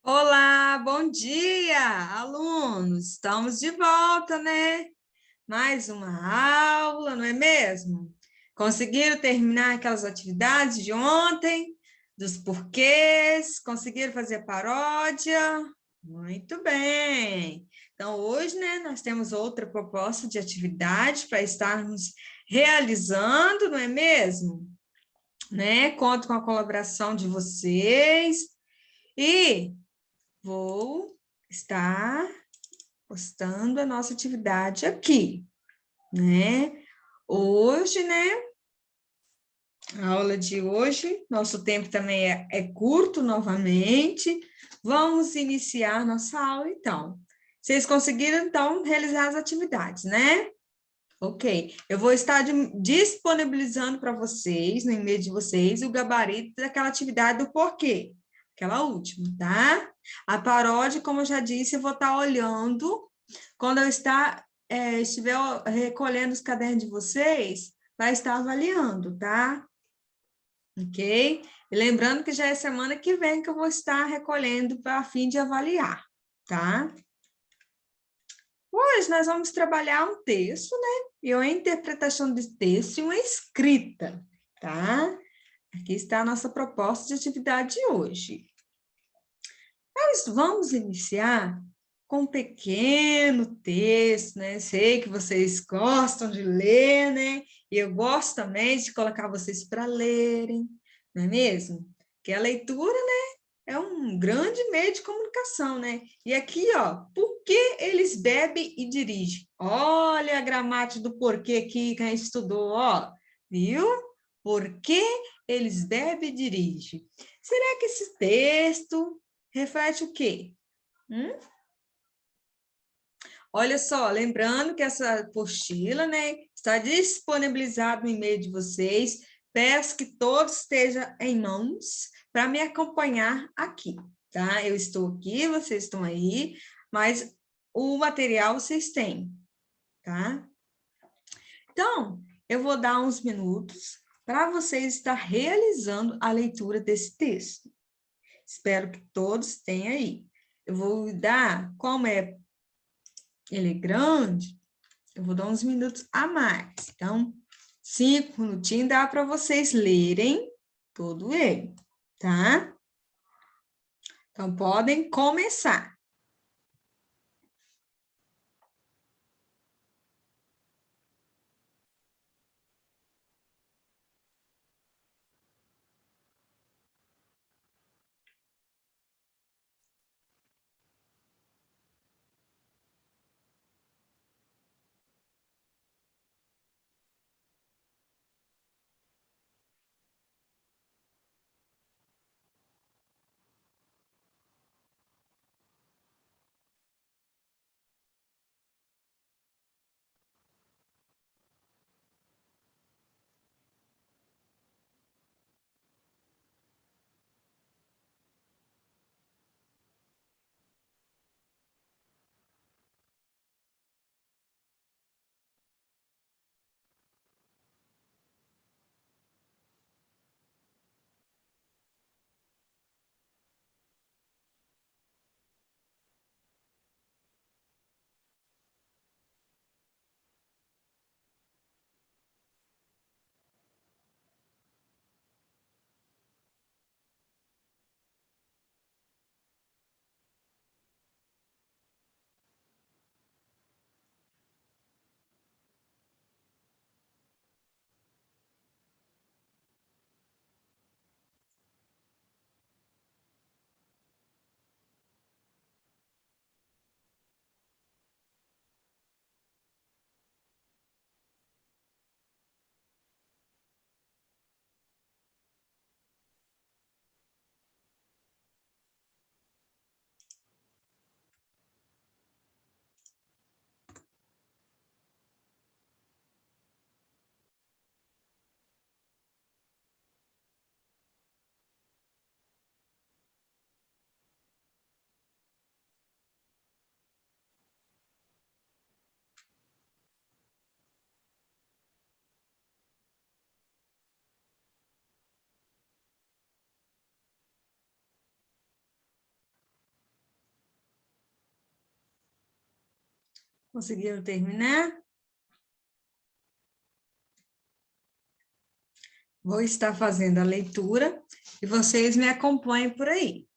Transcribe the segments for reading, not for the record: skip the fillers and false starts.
Olá, bom dia, alunos. Estamos de volta, né? Mais uma aula, não é mesmo? Conseguiram terminar aquelas atividades de ontem, dos porquês? Conseguiram fazer a paródia? Muito bem. Então, hoje, né, nós temos outra proposta de atividade para estarmos realizando, não é mesmo? Né? Conto com a colaboração de vocês e vou estar postando a nossa atividade aqui, né? Hoje, né? A aula de hoje, nosso tempo também é curto novamente. Vamos iniciar nossa aula, então. Vocês conseguiram, então, realizar as atividades, né? Ok. Eu vou estar disponibilizando para vocês, no e-mail de vocês, o gabarito daquela atividade do porquê. Aquela última, tá? A paródia, como eu já disse, eu vou estar olhando. Quando eu estiver recolhendo os cadernos de vocês, vai estar avaliando, tá? Ok? E lembrando que já é semana que vem que eu vou estar recolhendo para fim de avaliar, tá? Hoje nós vamos trabalhar um texto, né? E uma interpretação de texto e uma escrita, tá? Aqui está a nossa proposta de atividade de hoje. Nós vamos iniciar com um pequeno texto, né? Sei que vocês gostam de ler, né? E eu gosto também de colocar vocês para lerem, não é mesmo? Porque a leitura, né, é um grande meio de comunicação, né? E aqui, ó, por que eles bebem e dirigem? Olha a gramática do porquê aqui que a gente estudou, ó, viu? Por que eles bebem e dirigem? Será que esse texto reflete o quê? Olha só, lembrando que essa apostila, né, está disponibilizada no e-mail de vocês. Peço que todos estejam em mãos para me acompanhar aqui, tá? Eu estou aqui, vocês estão aí, mas o material vocês têm, tá? Então, eu vou dar uns minutos para vocês estar realizando a leitura desse texto. Espero que todos tenham aí. Eu vou dar, como ele é grande, eu vou dar uns minutos a mais. Então, 5 minutinhos dá para vocês lerem todo ele, tá? Então, podem começar. Conseguiram terminar? Vou estar fazendo a leitura e vocês me acompanhem por aí.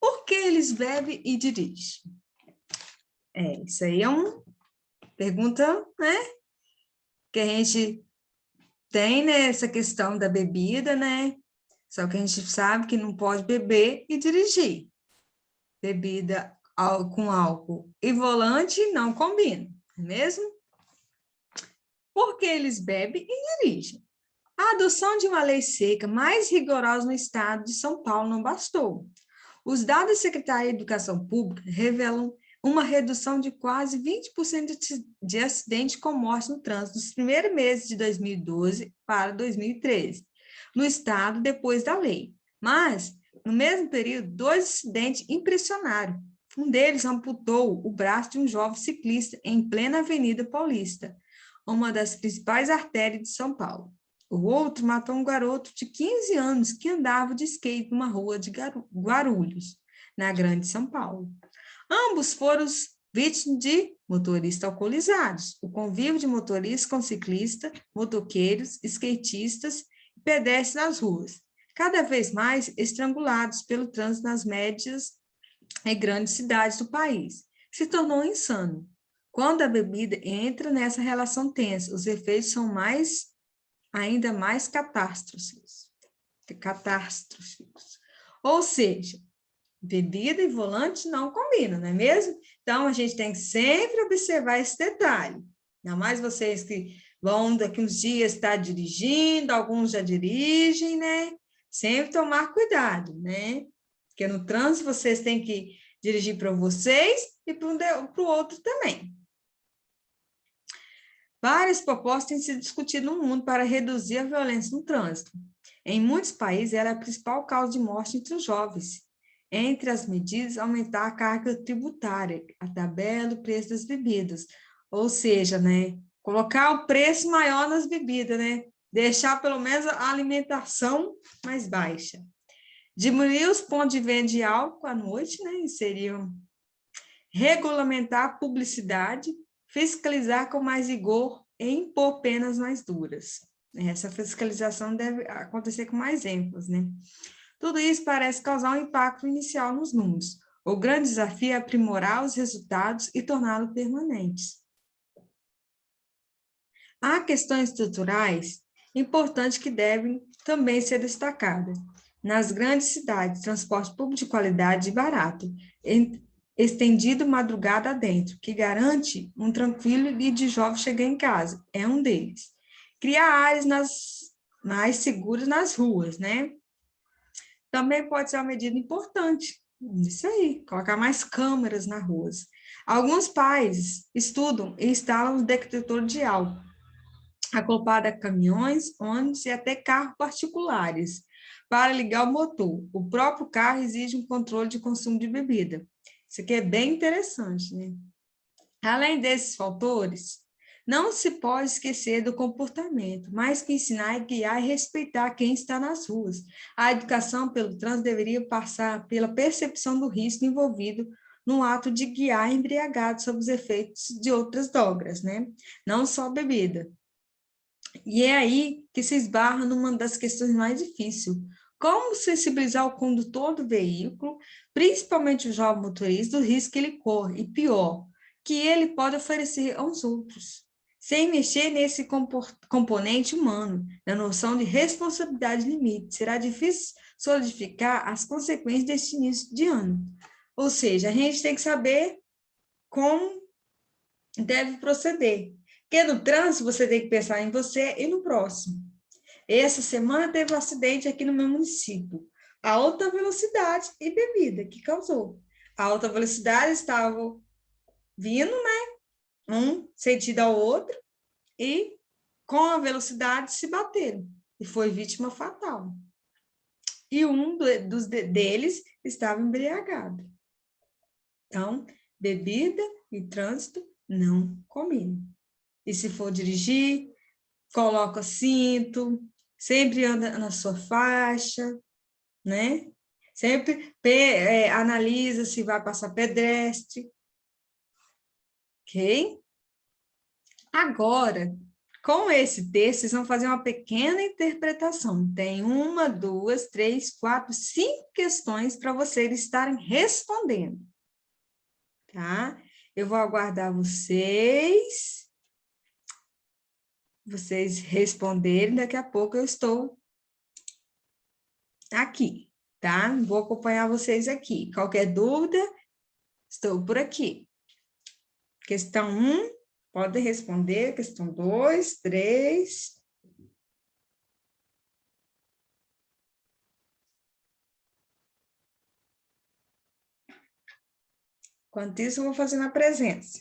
Por que eles bebem e dirigem? Isso aí é uma pergunta, né? Que a gente tem, né, essa questão da bebida, né? Só que a gente sabe que não pode beber e dirigir. Bebida com álcool e volante não combina, não é mesmo? Por que eles bebem e dirigem? A adoção de uma lei seca mais rigorosa no estado de São Paulo não bastou. Os dados da Secretaria de Educação Pública revelam uma redução de quase 20% de acidentes com morte no trânsito nos primeiros meses de 2012 para 2013, no estado depois da lei. Mas, no mesmo período, 2 acidentes impressionaram. Um deles amputou o braço de um jovem ciclista em plena Avenida Paulista, uma das principais artérias de São Paulo. O outro matou um garoto de 15 anos que andava de skate numa rua de Guarulhos, na Grande São Paulo. Ambos foram vítimas de motoristas alcoolizados. O convívio de motoristas com ciclistas, motoqueiros, skatistas e pedestres nas ruas, cada vez mais estrangulados pelo trânsito nas médias e grandes cidades do país, se tornou insano. Quando a bebida entra nessa relação tensa, os efeitos são ainda mais catástrofes. Ou seja, bebida e volante não combinam, não é mesmo? Então, a gente tem que sempre observar esse detalhe. Ainda mais vocês que vão daqui uns dias estar dirigindo, alguns já dirigem, né? Sempre tomar cuidado, né? Porque no trânsito vocês têm que dirigir para vocês e para o outro também. Várias propostas têm sido discutidas no mundo para reduzir a violência no trânsito. Em muitos países, ela é a principal causa de morte entre os jovens. Entre as medidas, aumentar a carga tributária, a tabela, o preço das bebidas. Ou seja, né, colocar o preço maior nas bebidas, né? Deixar pelo menos a alimentação mais baixa. Diminuir os pontos de venda de álcool à noite, né? Seriam regulamentar a publicidade, fiscalizar com mais rigor e impor penas mais duras. Essa fiscalização deve acontecer com mais ênfase, né? Tudo isso parece causar um impacto inicial nos números. O grande desafio é aprimorar os resultados e torná-los permanentes. Há questões estruturais importantes que devem também ser destacadas. Nas grandes cidades, transporte público de qualidade e barato, estendido madrugada adentro, que garante um tranquilo e de jovem chegar em casa, é um deles. Criar áreas mais seguras nas ruas, né? Também pode ser uma medida importante, isso aí, colocar mais câmeras nas ruas. Alguns países estudam e instalam um detector de álcool, acoplado a caminhões, ônibus e até carros particulares, para ligar o motor. O próprio carro exige um controle de consumo de bebida. Isso aqui é bem interessante, né? Além desses fatores, não se pode esquecer do comportamento, mais que ensinar, guiar e respeitar quem está nas ruas. A educação pelo trânsito deveria passar pela percepção do risco envolvido no ato de guiar embriagado sob os efeitos de outras drogas, né? Não só bebida. E é aí que se esbarra numa das questões mais difíceis. Como sensibilizar o condutor do veículo, principalmente o jovem motorista, do risco que ele corre, e pior, que ele pode oferecer aos outros, sem mexer nesse componente humano, na noção de responsabilidade e limite. Será difícil solidificar as consequências deste início de ano. Ou seja, a gente tem que saber como deve proceder. Porque no trânsito você tem que pensar em você e no próximo. Essa semana teve um acidente aqui no meu município. A alta velocidade e bebida que causou. A alta velocidade estava vindo, né? Um sentido ao outro, e com a velocidade se bateram. E foi vítima fatal. E um deles estava embriagado. Então, bebida e trânsito não combinam. E se for dirigir, coloca cinto, sempre anda na sua faixa, né? Sempre analisa se vai passar pedestre, ok? Agora, com esse texto, vocês vão fazer uma pequena interpretação. Tem uma, duas, três, quatro, cinco questões para vocês estarem respondendo, tá? Eu vou aguardar vocês responderem, daqui a pouco eu estou aqui, tá? Vou acompanhar vocês aqui. Qualquer dúvida, estou por aqui. Questão 1, pode responder. Questão 2, 3. Enquanto isso, eu vou fazendo a presença.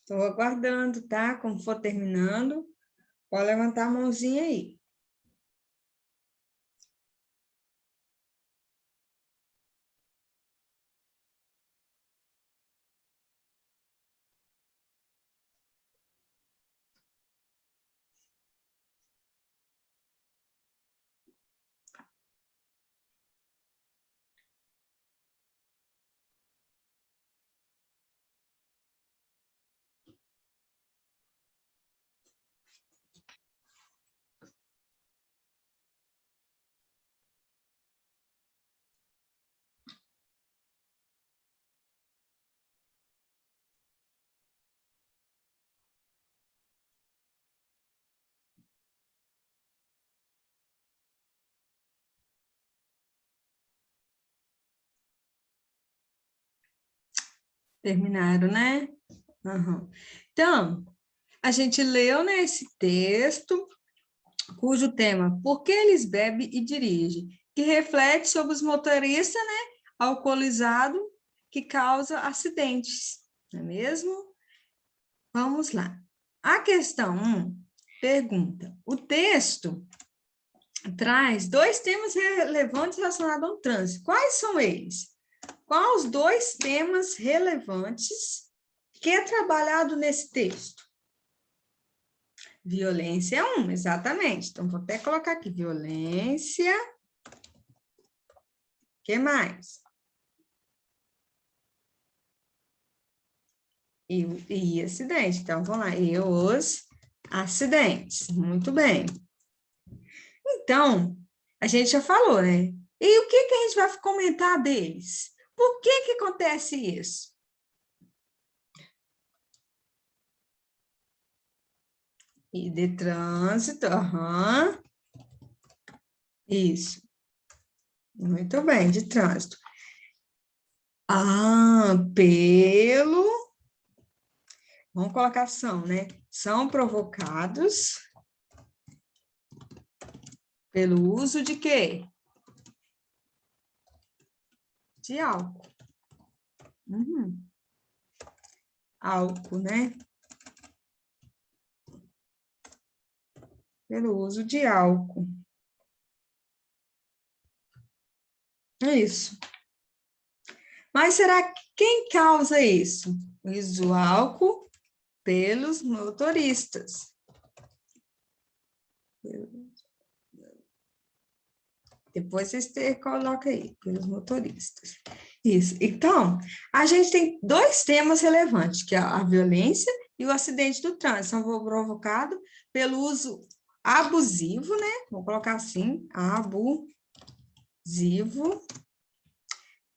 Estou aguardando, tá? Como for terminando, pode levantar a mãozinha aí. Terminaram, né? Uhum. Então, a gente leu, né, esse texto, cujo tema, Por que eles bebem e dirigem? Que reflete sobre os motoristas, né, alcoolizados, que causa acidentes, não é mesmo? Vamos lá. A questão 1 pergunta, o texto traz dois temas relevantes relacionados ao trânsito. Quais são eles? Quais os dois temas relevantes que é trabalhado nesse texto? Violência é um, exatamente. Então, vou até colocar aqui, violência. O que mais? E acidente. Então, vamos lá. E os acidentes. Muito bem. Então, a gente já falou, né? E o que que a gente vai comentar deles? Por que que acontece isso? E de trânsito, aham. Isso. Muito bem, de trânsito. Ah, vamos colocar são, né? São provocados pelo uso de quê? De álcool. Uhum. Álcool, né? Pelo uso de álcool. É isso. Mas será que quem causa isso? O uso do álcool pelos motoristas. Depois vocês colocam aí, pelos motoristas. Isso. Então, a gente tem dois temas relevantes, que é a violência e o acidente do trânsito. São provocados pelo uso abusivo, né? Vou colocar assim, abusivo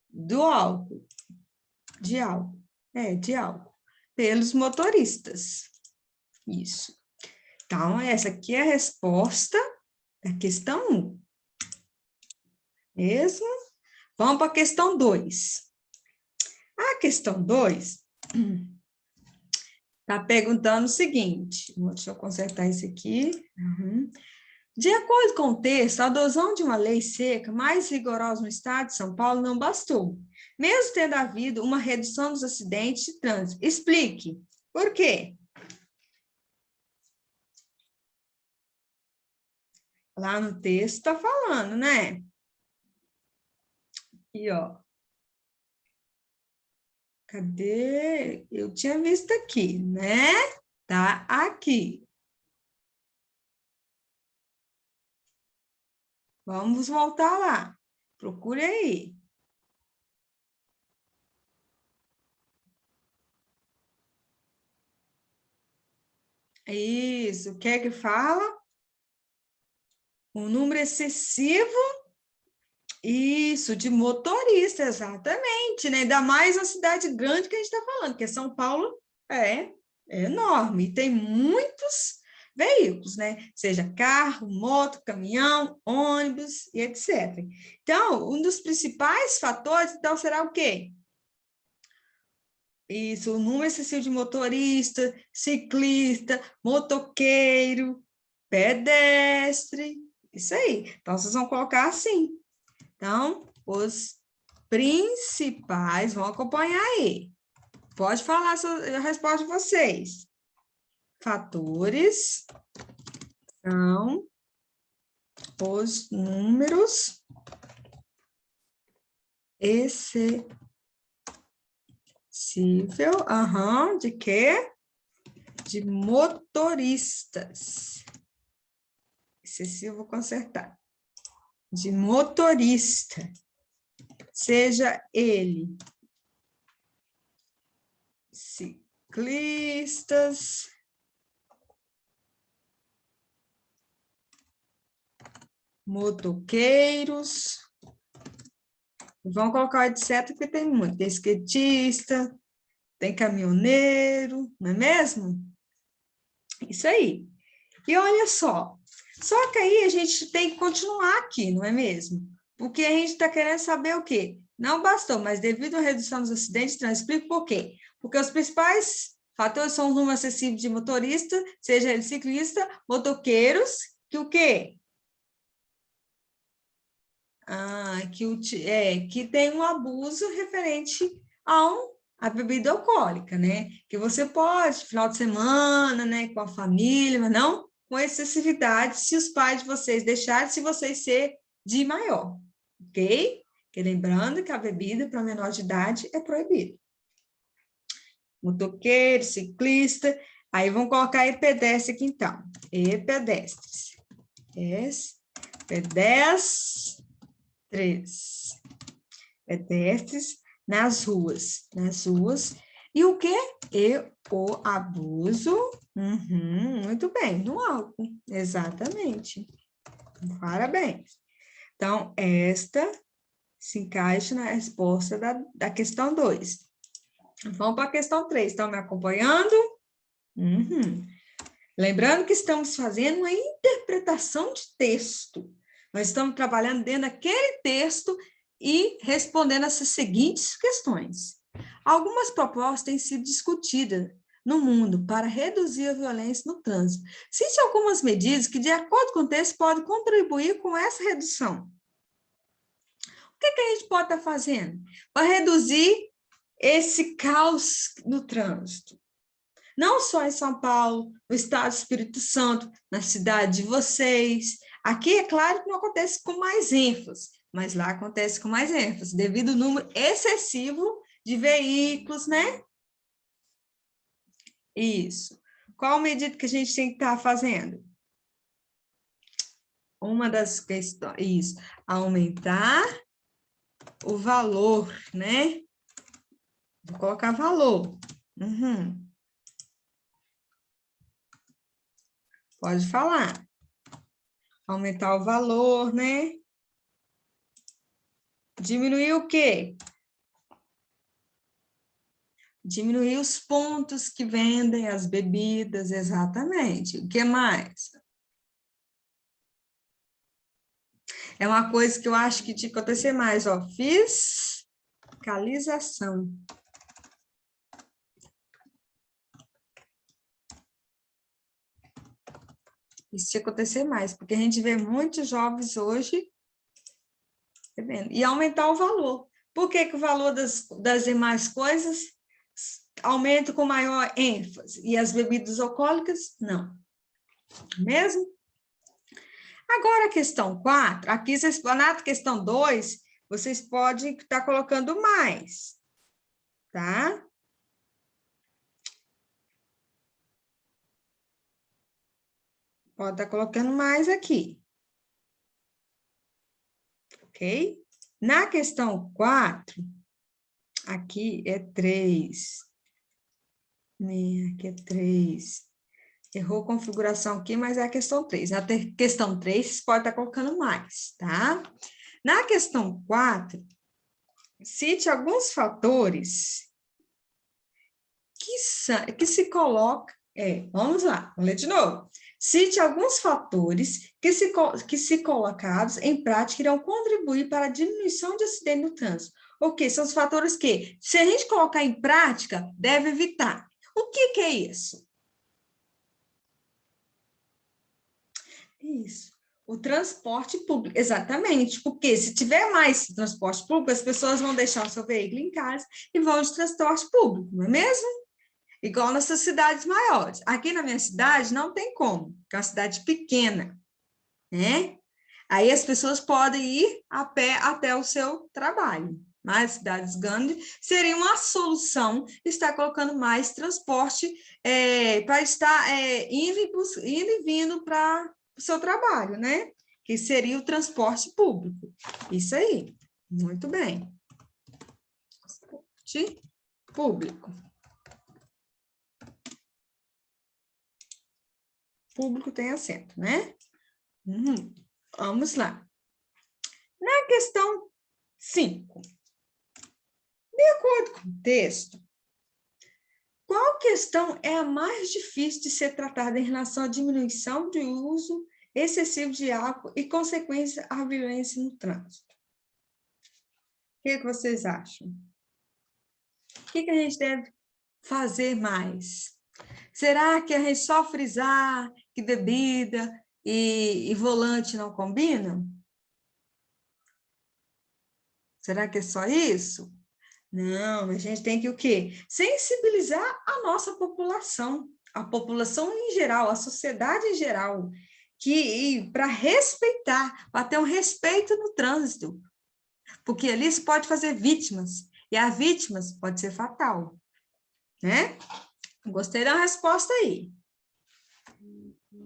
do álcool, de álcool, de álcool, pelos motoristas. Isso. Então, essa aqui é a resposta da questão 1. Mesmo? Vamos para a questão 2. A questão 2 está perguntando o seguinte, deixa eu consertar isso aqui. Uhum. De acordo com o texto, a adoção de uma lei seca mais rigorosa no estado de São Paulo não bastou, mesmo tendo havido uma redução dos acidentes de trânsito. Explique. Por quê? Lá no texto está falando, né? Aqui, ó. Cadê? Eu tinha visto aqui, né? Tá aqui. Vamos voltar lá. Procure aí. Isso. O que é que fala? Um número excessivo. Isso, de motorista, exatamente, né? Ainda mais uma cidade grande que a gente está falando, porque São Paulo é, é enorme, e tem muitos veículos, né? Seja carro, moto, caminhão, ônibus e etc. Então, um dos principais fatores, então, será o quê? Isso, o número excessivo de motorista, ciclista, motoqueiro, pedestre, isso aí. Então, vocês vão colocar assim. Então, os principais, vão acompanhar aí. Pode falar a resposta de vocês. Fatores são os números excessível, de quê? De motoristas. Excessivo, vou consertar. De motorista. Seja ele ciclistas, motoqueiros, vão colocar o etc, porque tem muito. Tem skatista, tem caminhoneiro, não é mesmo? Isso aí. E olha só que aí a gente tem que continuar aqui, não é mesmo? Porque a gente está querendo saber o quê? Não bastou, mas devido à redução dos acidentes de trânsito, explico por quê. Porque os principais fatores são o número acessível de motorista, seja ele ciclista, motoqueiros, que o quê? Que tem um abuso referente à bebida alcoólica, né? Que você pode, final de semana, né, com a família, mas não com excessividade, se os pais de vocês deixarem, se vocês ser de maior, ok? Porque lembrando que a bebida para menor de idade é proibida. Motoqueiro, ciclista, aí vamos colocar aí pedestre aqui então. E pedestres. Pedestres. Pedestres nas ruas. E o quê? E o abuso, muito bem, no álcool, exatamente. Parabéns. Então, esta se encaixa na resposta da questão 2. Vamos para a questão 3. Estão me acompanhando? Uhum. Lembrando que estamos fazendo uma interpretação de texto. Nós estamos trabalhando dentro daquele texto e respondendo essas seguintes questões. Algumas propostas têm sido discutidas no mundo para reduzir a violência no trânsito. Cite algumas medidas que, de acordo com o texto, podem contribuir com essa redução. O que a gente pode estar fazendo para reduzir esse caos no trânsito? Não só em São Paulo, no estado do Espírito Santo, na cidade de vocês. Aqui, é claro que não acontece com mais ênfase, mas lá acontece com mais ênfase, devido ao número excessivo de veículos, né? Isso. Qual medida que a gente tem que estar fazendo? Uma das questões, isso, aumentar o valor, né? Vou colocar valor. Uhum. Pode falar. Aumentar o valor, né? Diminuir o quê? Diminuir os pontos que vendem as bebidas, exatamente. O que mais? É uma coisa que eu acho que tinha que acontecer mais, ó. Fiscalização. Isso tinha que acontecer mais, porque a gente vê muitos jovens hoje bebendo. E aumentar o valor. Por que o valor das demais coisas aumenta com maior ênfase? E as bebidas alcoólicas, não. Mesmo? Agora, a questão 4, aqui vocês, na questão 2, vocês podem estar colocando mais, tá? Pode estar colocando mais aqui. Ok? Na questão 4, aqui é 3. Aqui é 3. Errou a configuração aqui, mas é a questão 3. Na questão 3, vocês podem estar colocando mais, tá? Na questão 4, cite alguns fatores que se coloca... vamos lá, vamos ler de novo. Cite alguns fatores que se colocados em prática irão contribuir para a diminuição de acidentes no trânsito. O que? São os fatores que, se a gente colocar em prática, deve evitar. O que é isso? Isso. O transporte público, exatamente, porque se tiver mais transporte público, as pessoas vão deixar o seu veículo em casa e vão de transporte público, não é mesmo? Igual nessas cidades maiores. Aqui na minha cidade não tem como, porque é uma cidade pequena, né? Aí as pessoas podem ir a pé até o seu trabalho. Mas cidades grandes seria uma solução estar colocando mais transporte para estar indo e vindo para o seu trabalho, né? Que seria o transporte público. Isso aí. Muito bem. Transporte público. Público tem acento, né? Vamos lá. Na questão 5. De acordo com o texto, qual questão é a mais difícil de ser tratada em relação à diminuição do uso excessivo de álcool e consequência à violência no trânsito? O que vocês acham? O que a gente deve fazer mais? Será que a gente só frisar que bebida e volante não combinam? Será que é só isso? Não, a gente tem que o quê? Sensibilizar a nossa população, a população em geral, a sociedade em geral, que para respeitar, para ter um respeito no trânsito, porque ali se pode fazer vítimas, e as vítimas pode ser fatal, né? Gostei da resposta aí.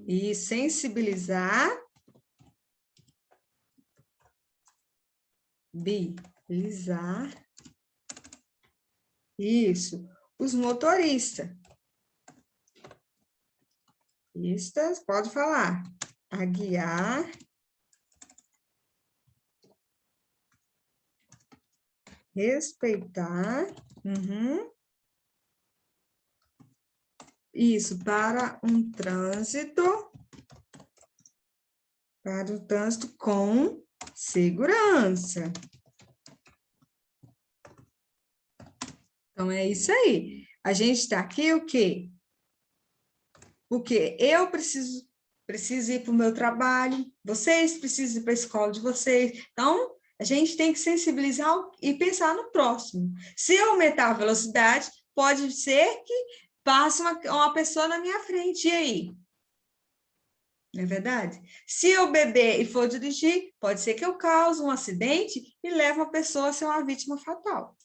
E sensibilizar, isso, os motoristas. Pode falar. A guiar Respeitar. Isso, para um trânsito. Para o trânsito com segurança. Então, é isso aí. A gente está aqui o quê? O quê? Eu preciso ir para o meu trabalho, vocês precisam ir para a escola de vocês. Então, a gente tem que sensibilizar e pensar no próximo. Se eu aumentar a velocidade, pode ser que passe uma pessoa na minha frente. E aí? Não é verdade? Se eu beber e for dirigir, pode ser que eu cause um acidente e leve uma pessoa a ser uma vítima fatal.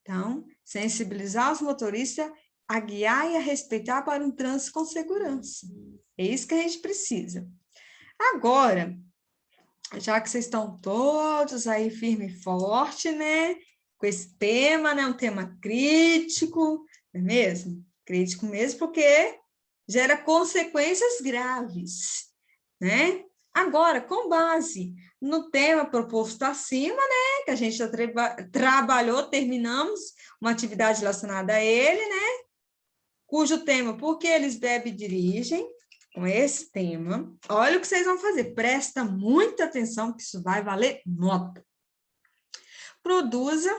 Então, sensibilizar os motoristas a guiar e a respeitar para um trânsito com segurança. É isso que a gente precisa. Agora, já que vocês estão todos aí firme e forte, né? Com esse tema, né? Um tema crítico, não é mesmo? Crítico mesmo, porque gera consequências graves, né? Agora, com base no tema proposto acima, né, que a gente já trabalhou, terminamos uma atividade relacionada a ele, né, cujo tema, por que eles bebem e dirigem, com esse tema, olha o que vocês vão fazer, presta muita atenção, que isso vai valer nota. Produza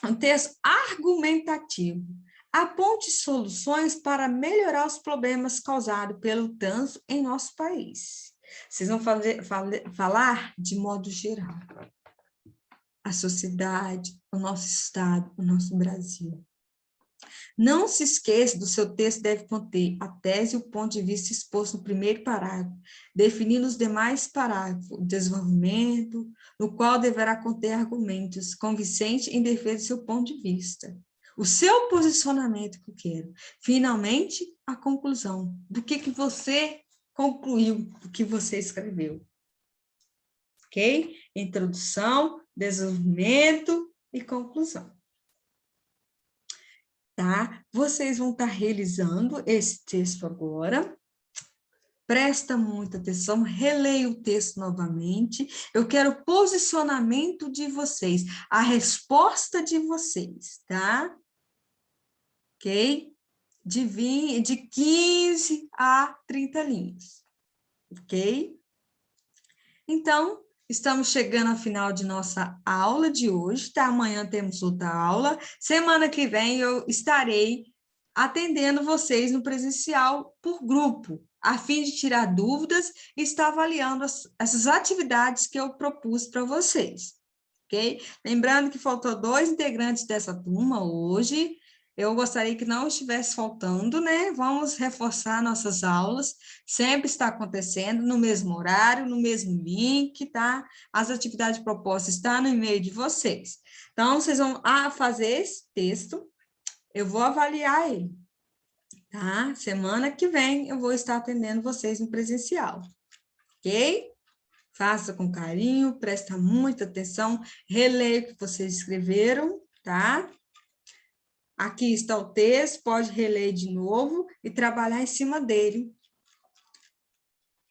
um texto argumentativo, aponte soluções para melhorar os problemas causados pelo trânsito em nosso país. Vocês vão falar de modo geral. A sociedade, o nosso estado, o nosso Brasil. Não se esqueça do seu texto deve conter a tese e o ponto de vista exposto no primeiro parágrafo, definindo os demais parágrafos, o desenvolvimento, no qual deverá conter argumentos convincentes em defesa do seu ponto de vista. O seu posicionamento que eu quero. Finalmente, a conclusão. Do que você concluiu, do que você escreveu. Ok? Introdução, desenvolvimento e conclusão. Tá? Vocês vão estar realizando esse texto agora. Presta muita atenção, releia o texto novamente. Eu quero o posicionamento de vocês, a resposta de vocês, tá? Ok? De 15 a 30 linhas, ok? Então, estamos chegando ao final de nossa aula de hoje, tá? Amanhã temos outra aula. Semana que vem eu estarei atendendo vocês no presencial por grupo, a fim de tirar dúvidas e estar avaliando essas atividades que eu propus para vocês, ok? Lembrando que faltou 2 integrantes dessa turma hoje, eu gostaria que não estivesse faltando, né? Vamos reforçar nossas aulas, sempre está acontecendo no mesmo horário, no mesmo link, tá? As atividades propostas estão no e-mail de vocês. Então, vocês vão fazer esse texto, eu vou avaliar ele, tá? Semana que vem eu vou estar atendendo vocês no presencial, ok? Faça com carinho, presta muita atenção, releia o que vocês escreveram, tá? Aqui está o texto, pode reler de novo e trabalhar em cima dele,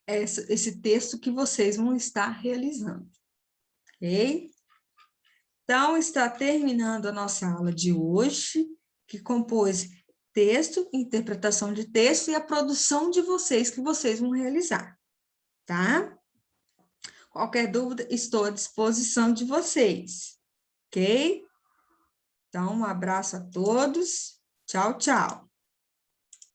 esse texto que vocês vão estar realizando, ok? Então, está terminando a nossa aula de hoje, que compôs texto, interpretação de texto e a produção de vocês, que vocês vão realizar, tá? Qualquer dúvida, estou à disposição de vocês, ok? Então, um abraço a todos. Tchau, tchau.